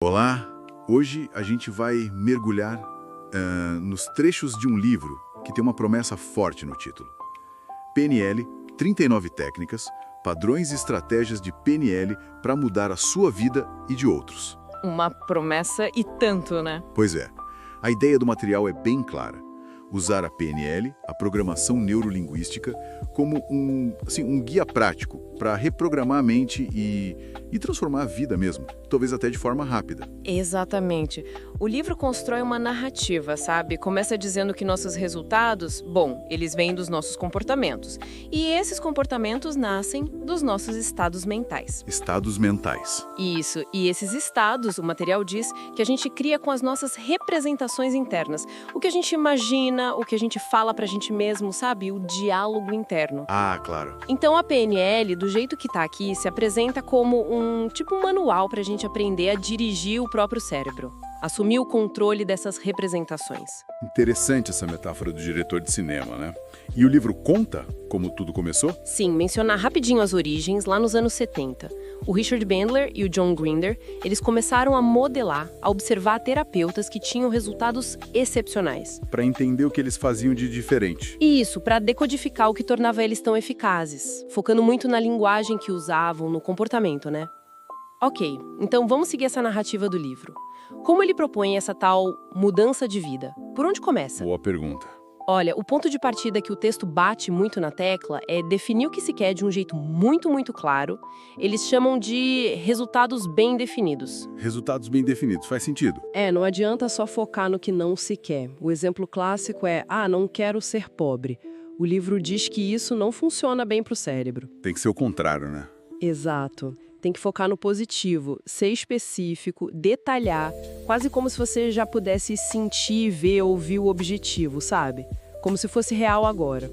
Olá, hoje a gente vai mergulhar nos trechos de um livro que tem uma promessa forte no título. PNL, 39 técnicas, padrões e estratégias de PNL para mudar a sua vida e de outros. Uma promessa e tanto, né? Pois é, a ideia do material é bem clara. Usar a PNL, a programação neurolinguística, como um guia prático para reprogramar a mente e transformar a vida mesmo, talvez até de forma rápida. Exatamente. O livro constrói uma narrativa, sabe? Começa dizendo que nossos resultados, eles vêm dos nossos comportamentos. E esses comportamentos nascem dos nossos estados mentais. Estados mentais. Isso. E esses estados, o material diz, que a gente cria com as nossas representações internas. O que a gente imagina, o que a gente fala pra gente mesmo, sabe? O diálogo interno. Ah, claro. Então a PNL, do jeito que tá aqui, se apresenta como um manual pra gente aprender a dirigir o próprio cérebro. Assumir o controle dessas representações. Interessante essa metáfora do diretor de cinema, né? E o livro conta como tudo começou? Sim, mencionar rapidinho as origens, lá nos anos 70. O Richard Bandler e o John Grinder, eles começaram a modelar, a observar terapeutas que tinham resultados excepcionais. Para entender o que eles faziam de diferente. Isso, para decodificar o que tornava eles tão eficazes, focando muito na linguagem que usavam, no comportamento, né? Ok, então vamos seguir essa narrativa do livro. Como ele propõe essa tal mudança de vida? Por onde começa? Boa pergunta. Olha, o ponto de partida que o texto bate muito na tecla é definir o que se quer de um jeito muito claro. Eles chamam de resultados bem definidos. Resultados bem definidos, faz sentido. Não adianta só focar no que não se quer. O exemplo clássico é, não quero ser pobre. O livro diz que isso não funciona bem para o cérebro. Tem que ser o contrário, né? Exato. Tem que focar no positivo, ser específico, detalhar, quase como se você já pudesse sentir, ver, ouvir o objetivo, sabe? Como se fosse real agora.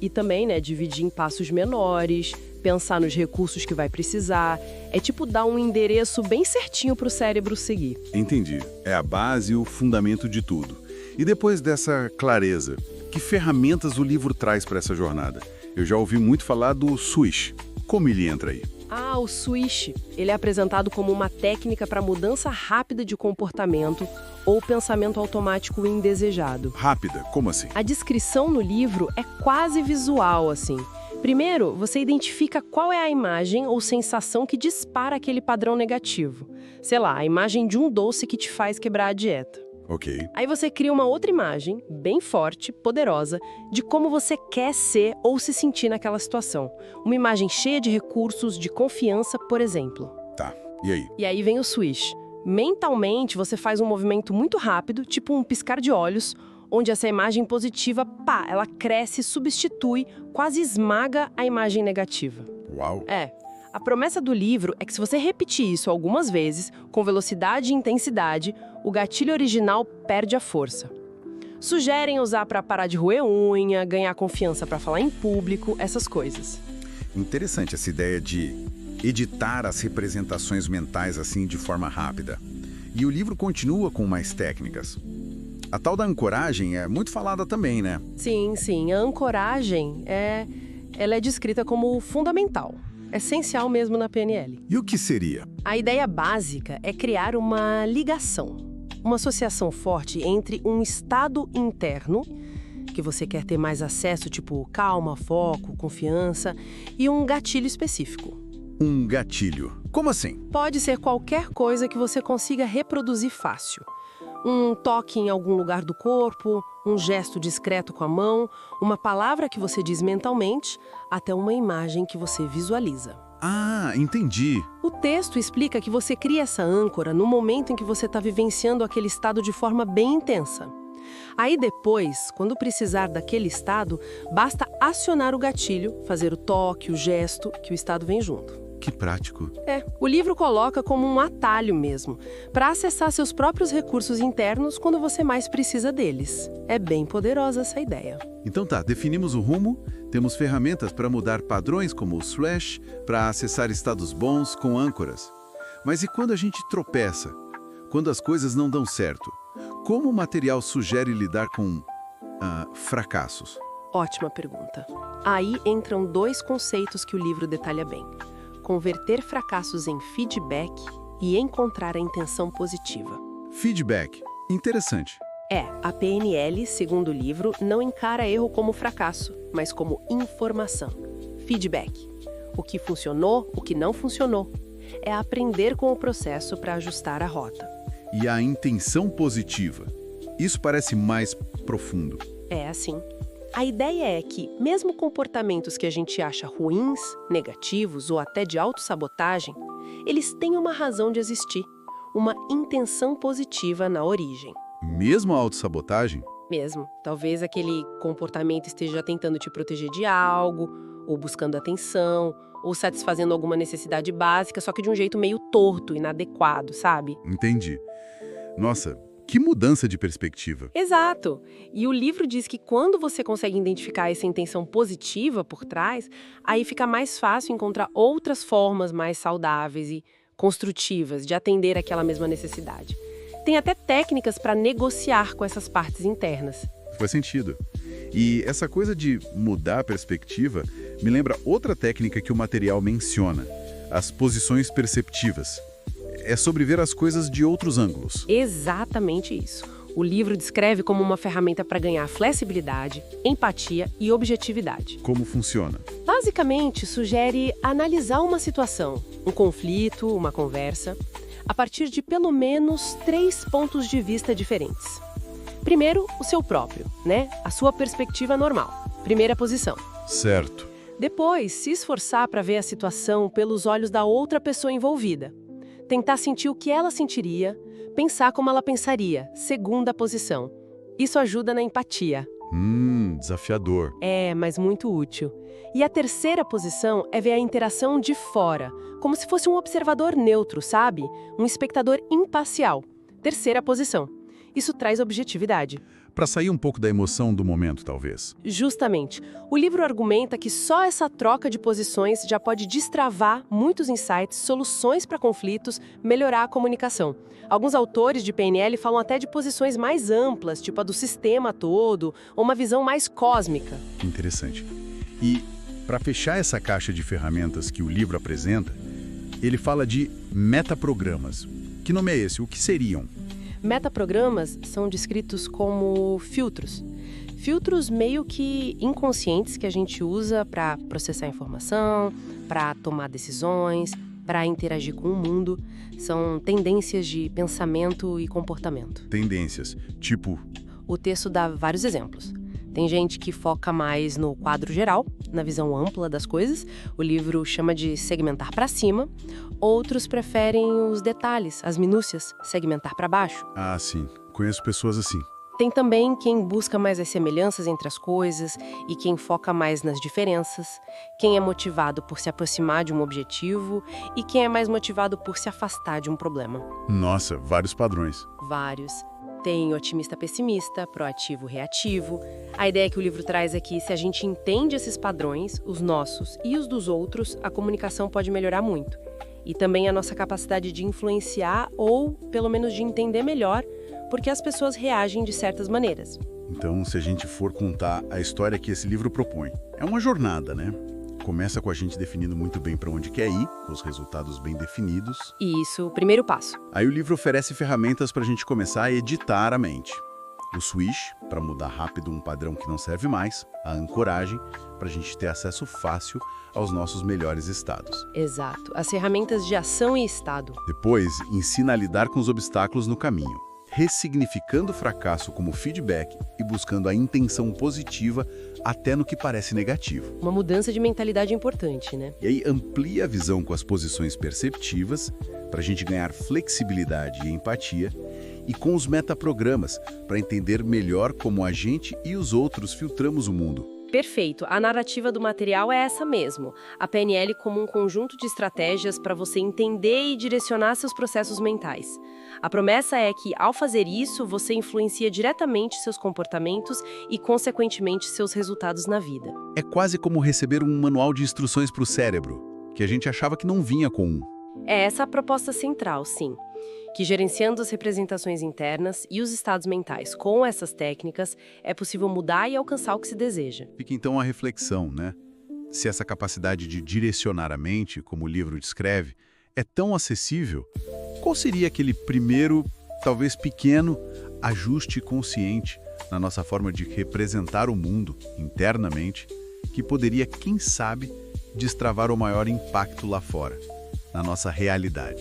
E também, dividir em passos menores, pensar nos recursos que vai precisar. É tipo dar um endereço bem certinho para o cérebro seguir. Entendi. É a base e o fundamento de tudo. E depois dessa clareza, que ferramentas o livro traz para essa jornada? Eu já ouvi muito falar do Swish. Como ele entra aí? O Swish. Ele é apresentado como uma técnica para mudança rápida de comportamento ou pensamento automático indesejado. Rápida? Como assim? A descrição no livro é quase visual, assim. Primeiro, você identifica qual é a imagem ou sensação que dispara aquele padrão negativo. Sei lá, a imagem de um doce que te faz quebrar a dieta. Ok. Aí você cria uma outra imagem, bem forte, poderosa, de como você quer ser ou se sentir naquela situação. Uma imagem cheia de recursos, de confiança, por exemplo. Tá, e aí? E aí vem o Swish. Mentalmente, você faz um movimento muito rápido, tipo um piscar de olhos, onde essa imagem positiva, ela cresce, substitui, quase esmaga a imagem negativa. Uau! A promessa do livro é que se você repetir isso algumas vezes, com velocidade e intensidade, o gatilho original perde a força. Sugerem usar para parar de roer unha, ganhar confiança para falar em público, essas coisas. Interessante essa ideia de editar as representações mentais assim de forma rápida. E o livro continua com mais técnicas. A tal da ancoragem é muito falada também, né? Sim. A ancoragem ela é descrita como fundamental. Essencial mesmo na PNL. E o que seria? A ideia básica é criar uma ligação, uma associação forte entre um estado interno, que você quer ter mais acesso, tipo calma, foco, confiança, e um gatilho específico. Um gatilho? Como assim? Pode ser qualquer coisa que você consiga reproduzir fácil. Um toque em algum lugar do corpo, um gesto discreto com a mão, uma palavra que você diz mentalmente, até uma imagem que você visualiza. Entendi. O texto explica que você cria essa âncora no momento em que você está vivenciando aquele estado de forma bem intensa. Aí depois, quando precisar daquele estado, basta acionar o gatilho, fazer o toque, o gesto, que o estado vem junto. Que prático. O livro coloca como um atalho mesmo, para acessar seus próprios recursos internos quando você mais precisa deles. É bem poderosa essa ideia. Então definimos o rumo, temos ferramentas para mudar padrões como o Swish, para acessar estados bons com âncoras. Mas e quando a gente tropeça? Quando as coisas não dão certo? Como o material sugere lidar com fracassos? Ótima pergunta. Aí entram dois conceitos que o livro detalha bem. Converter fracassos em feedback e encontrar a intenção positiva. Feedback. Interessante. A PNL, segundo o livro, não encara erro como fracasso, mas como informação. Feedback. O que funcionou, o que não funcionou. É aprender com o processo para ajustar a rota. E a intenção positiva. Isso parece mais profundo. É assim. A ideia é que, mesmo comportamentos que a gente acha ruins, negativos ou até de autossabotagem, eles têm uma razão de existir, uma intenção positiva na origem. Mesmo a autossabotagem? Mesmo. Talvez aquele comportamento esteja tentando te proteger de algo, ou buscando atenção, ou satisfazendo alguma necessidade básica, só que de um jeito meio torto, inadequado, sabe? Entendi. Nossa, que mudança de perspectiva. Exato. E o livro diz que quando você consegue identificar essa intenção positiva por trás, aí fica mais fácil encontrar outras formas mais saudáveis e construtivas de atender aquela mesma necessidade. Tem até técnicas para negociar com essas partes internas. Faz sentido. E essa coisa de mudar a perspectiva me lembra outra técnica que o material menciona, as posições perceptivas. É sobre ver as coisas de outros ângulos. Exatamente isso. O livro descreve como uma ferramenta para ganhar flexibilidade, empatia e objetividade. Como funciona? Basicamente, sugere analisar uma situação, um conflito, uma conversa, a partir de pelo menos 3 pontos de vista diferentes. Primeiro, o seu próprio, né? A sua perspectiva normal. Primeira posição. Certo. Depois, se esforçar para ver a situação pelos olhos da outra pessoa envolvida. Tentar sentir o que ela sentiria, pensar como ela pensaria. Segunda posição. Isso ajuda na empatia. Desafiador. Mas muito útil. E a terceira posição é ver a interação de fora, como se fosse um observador neutro, sabe? Um espectador imparcial. Terceira posição. Isso traz objetividade. Para sair um pouco da emoção do momento, talvez. Justamente. O livro argumenta que só essa troca de posições já pode destravar muitos insights, soluções para conflitos, melhorar a comunicação. Alguns autores de PNL falam até de posições mais amplas, tipo a do sistema todo, ou uma visão mais cósmica. Interessante. E, para fechar essa caixa de ferramentas que o livro apresenta, ele fala de metaprogramas. Que nome é esse? O que seriam? Metaprogramas são descritos como filtros. Filtros meio que inconscientes que a gente usa para processar informação, para tomar decisões, para interagir com o mundo. São tendências de pensamento e comportamento. Tendências, tipo... O texto dá vários exemplos. Tem gente que foca mais no quadro geral, na visão ampla das coisas. O livro chama de segmentar para cima. Outros preferem os detalhes, as minúcias, segmentar para baixo. Ah, sim. Conheço pessoas assim. Tem também quem busca mais as semelhanças entre as coisas e quem foca mais nas diferenças. Quem é motivado por se aproximar de um objetivo e quem é mais motivado por se afastar de um problema. Nossa, vários padrões. Vários. Tem otimista-pessimista, proativo-reativo. A ideia que o livro traz é que se a gente entende esses padrões, os nossos e os dos outros, a comunicação pode melhorar muito. E também a nossa capacidade de influenciar ou, pelo menos, de entender melhor porque as pessoas reagem de certas maneiras. Então, se a gente for contar a história que esse livro propõe, é uma jornada, né? Começa com a gente definindo muito bem para onde quer ir, com os resultados bem definidos. Isso, o primeiro passo. Aí o livro oferece ferramentas para a gente começar a editar a mente. O switch, para mudar rápido um padrão que não serve mais. A ancoragem, para a gente ter acesso fácil aos nossos melhores estados. Exato. As ferramentas de ação e estado. Depois, ensina a lidar com os obstáculos no caminho, ressignificando o fracasso como feedback e buscando a intenção positiva até no que parece negativo. Uma mudança de mentalidade importante, né? E aí amplia a visão com as posições perceptivas, para a gente ganhar flexibilidade e empatia, e com os metaprogramas, para entender melhor como a gente e os outros filtramos o mundo. Perfeito. A narrativa do material é essa mesmo. A PNL como um conjunto de estratégias para você entender e direcionar seus processos mentais. A promessa é que, ao fazer isso, você influencia diretamente seus comportamentos e, consequentemente, seus resultados na vida. É quase como receber um manual de instruções para o cérebro, que a gente achava que não vinha com um. É essa a proposta central, sim. Que gerenciando as representações internas e os estados mentais com essas técnicas, é possível mudar e alcançar o que se deseja. Fica então a reflexão, né? Se essa capacidade de direcionar a mente, como o livro descreve, é tão acessível, qual seria aquele primeiro, talvez pequeno, ajuste consciente na nossa forma de representar o mundo internamente, que poderia, quem sabe, destravar o maior impacto lá fora, na nossa realidade?